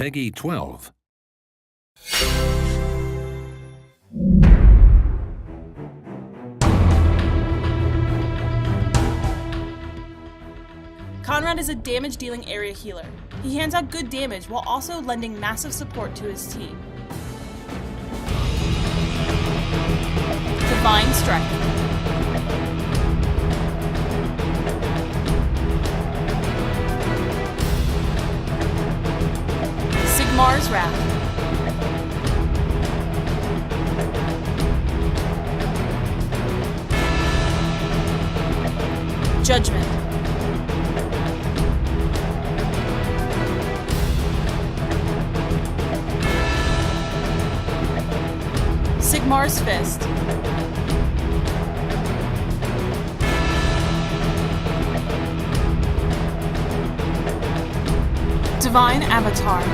Peggy 12. Conrad is a damage-dealing area healer. He hands out good damage while also lending massive support to his team. Divine Strike. Sigmar's Wrath. Judgment. Sigmar's Fist. Divine Avatar.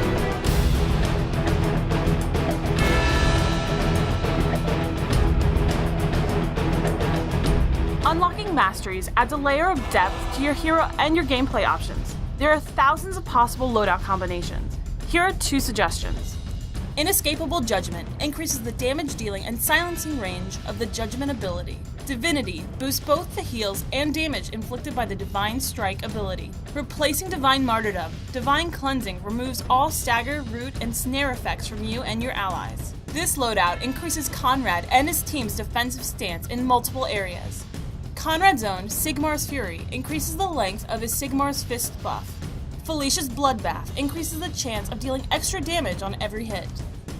Unlocking masteries adds a layer of depth to your hero and your gameplay options. There are thousands of possible loadout combinations. Here are 2 suggestions. Inescapable Judgment increases the damage dealing and silencing range of the Judgment ability. Divinity boosts both the heals and damage inflicted by the Divine Strike ability. Replacing Divine Martyrdom, Divine Cleansing removes all stagger, root, and snare effects from you and your allies. This loadout increases Conrad and his team's defensive stance in multiple areas. Conrad's own Sigmar's Fury increases the length of his Sigmar's Fist buff. Felicia's Bloodbath increases the chance of dealing extra damage on every hit.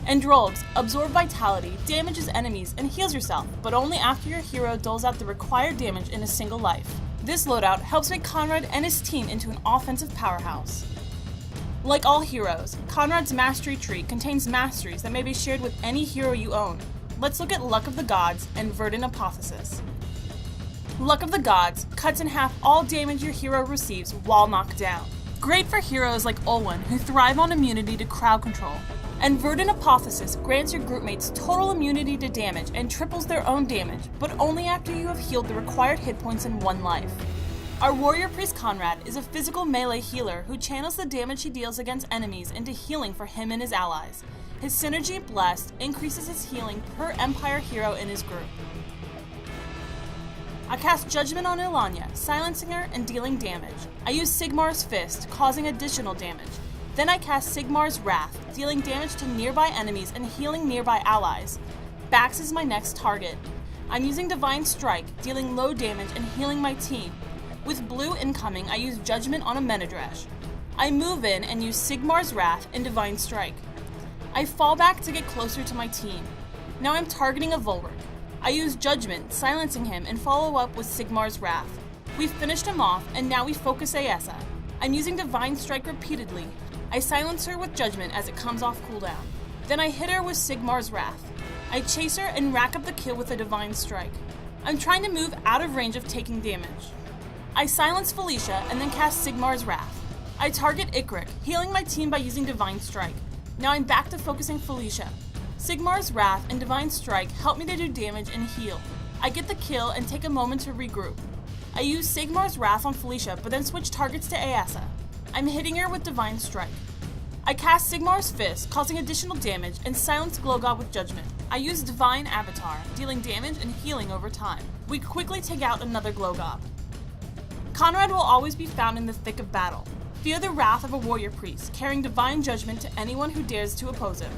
And Drolg's Absorb Vitality damages enemies and heals yourself, but only after your hero doles out the required damage in a single life. This loadout helps make Conrad and his team into an offensive powerhouse. Like all heroes, Conrad's Mastery Tree contains masteries that may be shared with any hero you own. Let's look at Luck of the Gods and Verdant Apotheosis. Luck of the Gods cuts in half all damage your hero receives while knocked down. Great for heroes like Olwen, who thrive on immunity to crowd control. And Verdant Apotheosis grants your groupmates total immunity to damage and triples their own damage, but only after you have healed the required hit points in 1 life. Our Warrior Priest Conrad is a physical melee healer who channels the damage he deals against enemies into healing for him and his allies. His Synergy Blessed increases his healing per Empire hero in his group. I cast Judgment on Ilanya, silencing her and dealing damage. I use Sigmar's Fist, causing additional damage. Then I cast Sigmar's Wrath, dealing damage to nearby enemies and healing nearby allies. Bax is my next target. I'm using Divine Strike, dealing low damage and healing my team. With blue incoming, I use Judgment on a Menadresh. I move in and use Sigmar's Wrath and Divine Strike. I fall back to get closer to my team. Now I'm targeting a Volric. I use Judgment, silencing him, and follow up with Sigmar's Wrath. We've finished him off, and now we focus Aessa. I'm using Divine Strike repeatedly. I silence her with Judgment as it comes off cooldown. Then I hit her with Sigmar's Wrath. I chase her and rack up the kill with a Divine Strike. I'm trying to move out of range of taking damage. I silence Felicia and then cast Sigmar's Wrath. I target Ikrik, healing my team by using Divine Strike. Now I'm back to focusing Felicia. Sigmar's Wrath and Divine Strike help me to do damage and heal. I get the kill and take a moment to regroup. I use Sigmar's Wrath on Felicia, but then switch targets to Aessa. I'm hitting her with Divine Strike. I cast Sigmar's Fist, causing additional damage, and silence Glowgod with Judgment. I use Divine Avatar, dealing damage and healing over time. We quickly take out another Glowgod. Conrad will always be found in the thick of battle. Fear the wrath of a warrior priest, carrying divine judgment to anyone who dares to oppose him.